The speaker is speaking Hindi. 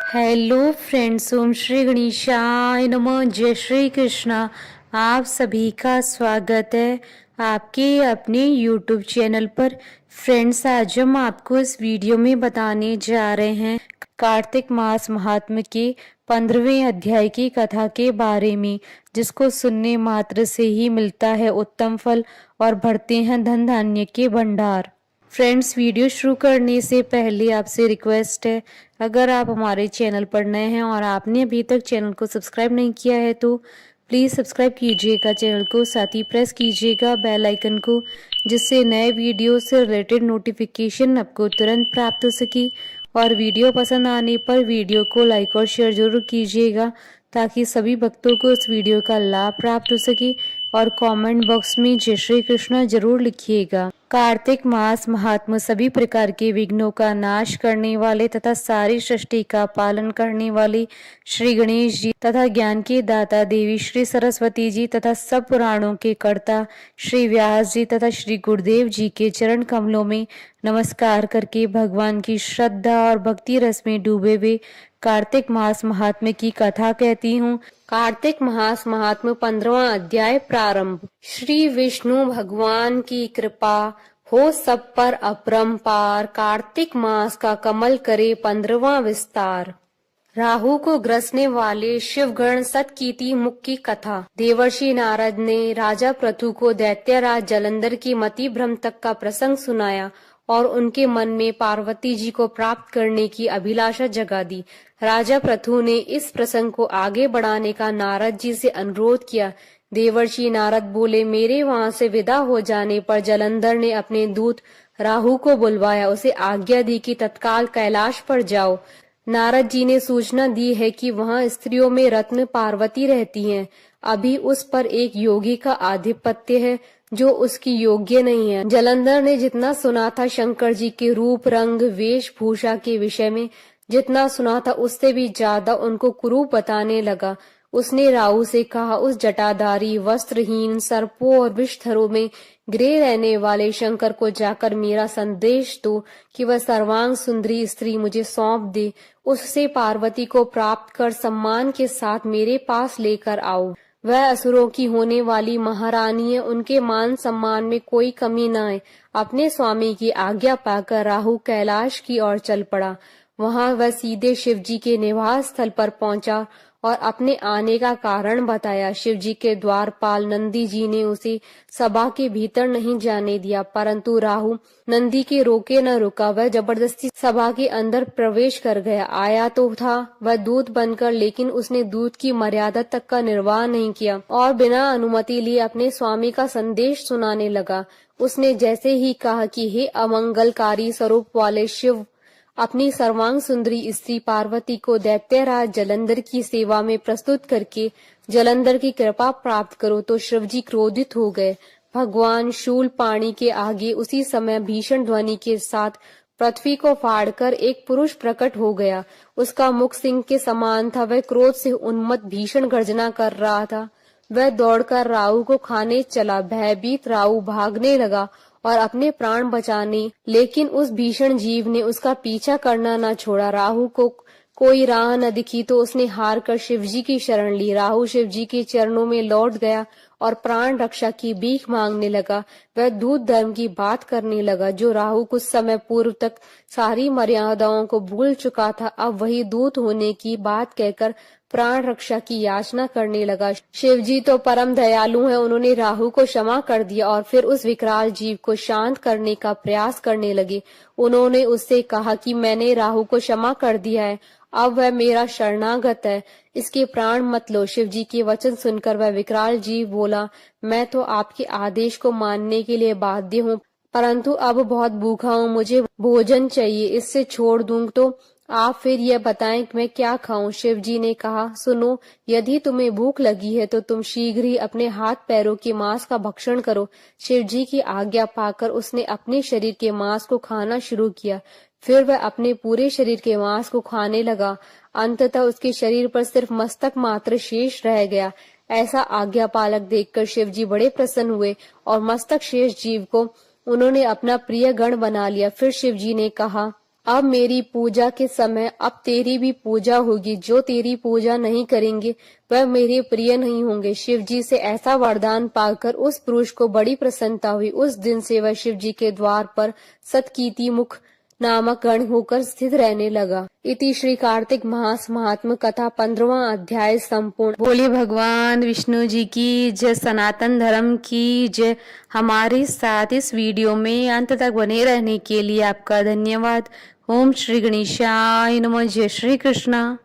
हेलो फ्रेंड्स, ओम श्री गणेशाय नमः। जय श्री कृष्णा। आप सभी का स्वागत है आपके अपने यूट्यूब चैनल पर। फ्रेंड्स, आज हम आपको इस वीडियो में बताने जा रहे हैं कार्तिक मास महात्म्य के 15वें अध्याय की कथा के बारे में, जिसको सुनने मात्र से ही मिलता है उत्तम फल और बढ़ते हैं धन धान्य के भंडार। फ्रेंड्स, वीडियो शुरू करने से पहले आपसे रिक्वेस्ट है, अगर आप हमारे चैनल पर नए हैं और आपने अभी तक चैनल को सब्सक्राइब नहीं किया है तो प्लीज़ सब्सक्राइब कीजिएगा चैनल को, साथ ही प्रेस कीजिएगा बेल आइकन को, जिससे नए वीडियो से रिलेटेड नोटिफिकेशन आपको तुरंत प्राप्त हो सके। और वीडियो पसंद आने पर वीडियो को लाइक और शेयर जरूर कीजिएगा, ताकि सभी भक्तों को इस वीडियो का लाभ प्राप्त हो सके। और कमेंट बॉक्स में जय श्री कृष्ण जरूर लिखिएगा। कार्तिक मास महात्मा सभी प्रकार के विघ्नों का नाश करने वाले तथा सारी सृष्टि का पालन करने वाले श्री गणेश जी तथा ज्ञान के दाता देवी श्री सरस्वती जी तथा सब पुराणों के कर्ता श्री व्यास जी तथा श्री गुरुदेव जी के चरण कमलों में नमस्कार करके भगवान की श्रद्धा और भक्ति रस में डूबे हुए कार्तिक मास महात्म्य की कथा कहती हूँ। कार्तिक मास महात्म्य 15वां अध्याय प्रारंभ। श्री विष्णु भगवान की कृपा हो सब पर अपरंपार, कार्तिक मास का कमल करे 15वां विस्तार। राहु को ग्रसने वाले शिवगण सतकीर्ति मुख की कथा। देवर्षि नारद ने राजा पृथु को दैत्यराज जलंधर की मति भ्रम तक का प्रसंग सुनाया और उनके मन में पार्वती जी को प्राप्त करने की अभिलाषा जगा दी। राजा पृथु ने इस प्रसंग को आगे बढ़ाने का नारद जी से अनुरोध किया। देवर्षि नारद बोले, मेरे वहां से विदा हो जाने पर जलंधर ने अपने दूत राहु को बुलवाया, उसे आज्ञा दी कि तत्काल कैलाश पर जाओ। नारद जी ने सूचना दी है कि वहां स्त्रियों में रत्न पार्वती रहती हैं। अभी उस पर एक योगी का आधिपत्य है जो उसकी योग्य नहीं है। जलंधर ने जितना सुना था शंकर जी के रूप रंग वेशभूषा के विषय में, जितना सुना था उससे भी ज्यादा उनको कुरूप बताने लगा। उसने राहु से कहा, उस जटाधारी वस्त्रहीन सर्पों और विषधरों में गिरे रहने वाले शंकर को जाकर मेरा संदेश दो कि वह सर्वांग सुंदरी स्त्री मुझे सौंप दे। उससे पार्वती को प्राप्त कर सम्मान के साथ मेरे पास लेकर आओ। वह असुरों की होने वाली महारानी है, उनके मान सम्मान में कोई कमी न आए। अपने स्वामी की आज्ञा पाकर राहु कैलाश की ओर चल पड़ा। वहां वह सीधे शिव जी के निवास स्थल पर पहुंचा और अपने आने का कारण बताया। शिव जी के द्वारपाल नंदी जी ने उसे सभा के भीतर नहीं जाने दिया, परंतु राहु नंदी के रोके न रुका। वह जबरदस्ती सभा के अंदर प्रवेश कर गया। आया तो था वह दूत बनकर, लेकिन उसने दूत की मर्यादा तक का निर्वाह नहीं किया और बिना अनुमति लिए अपने स्वामी का संदेश सुनाने लगा। उसने जैसे ही कहा कि हे अमंगलकारी स्वरूप वाले शिव, अपनी सर्वांग सुंदरी स्त्री पार्वती को दैत्यराज जलंधर की सेवा में प्रस्तुत करके जलंधर की कृपा प्राप्त करो, तो शिवजी क्रोधित हो गए। भगवान शूल पाणी के आगे उसी समय भीषण ध्वनि के साथ पृथ्वी को फाड़कर एक पुरुष प्रकट हो गया। उसका मुख सिंह के समान था। वह क्रोध से उन्मत्त भीषण गर्जना कर रहा था। वह दौड़कर राहु को खाने चला। भयभीत राहु भागने लगा और अपने प्राण बचाने, लेकिन उस भीषण जीव ने उसका पीछा करना न छोड़ा। राहु को कोई राह न दिखी तो उसने हार कर शिवजी की शरण ली। राहु शिवजी के चरणों में लौट गया और प्राण रक्षा की भीख मांगने लगा। वह दूत धर्म की बात करने लगा, जो राहु कुछ समय पूर्व तक सारी मर्यादाओं को भूल चुका था। अब वही दूत होने की बात कहकर प्राण रक्षा की याचना करने लगा। शिवजी तो परम दयालु हैं, उन्होंने राहु को क्षमा कर दिया और फिर उस विकराल जीव को शांत करने का प्रयास करने लगे। उन्होंने उससे कहा कि मैंने राहु को क्षमा कर दिया है, अब वह मेरा शरणागत है, इसके प्राण मत लो। शिवजी के वचन सुनकर वह विकराल जीव बोला, मैं तो आपके आदेश को मानने के लिए बाध्य हूँ, परंतु अब बहुत भूखा हूँ, मुझे भोजन चाहिए। इससे छोड़ दूं तो आप फिर यह बताएं कि मैं क्या खाऊं। शिवजी ने कहा, सुनो, यदि तुम्हें भूख लगी है तो तुम शीघ्र ही अपने हाथ पैरों के मांस का भक्षण करो। शिवजी की आज्ञा पाकर उसने अपने शरीर के मांस को खाना शुरू किया। फिर वह अपने पूरे शरीर के मांस को खाने लगा। अंततः उसके शरीर पर सिर्फ मस्तक मात्र शेष रह गया। ऐसा आज्ञा पालक देखकर शिवजी बड़े प्रसन्न हुए और मस्तक शेष जीव को उन्होंने अपना प्रिय गण बना लिया। फिर शिवजी ने कहा, अब मेरी पूजा के समय अब तेरी भी पूजा होगी। जो तेरी पूजा नहीं करेंगे वह मेरे प्रिय नहीं होंगे। शिव जी से ऐसा वरदान पाकर उस पुरुष को बड़ी प्रसन्नता हुई। उस दिन से वह शिव जी के द्वार पर सतकीर्ति मुख नामक गण होकर स्थित रहने लगा। इति श्री कार्तिक मास महात्म कथा 15वां अध्याय संपूर्ण। बोले भगवान विष्णु जी की जय, सनातन धर्म की जय। हमारे साथ इस वीडियो में अंत तक बने रहने के लिए आपका धन्यवाद। ओम श्री गणेशाय नमः। जय श्री कृष्णा।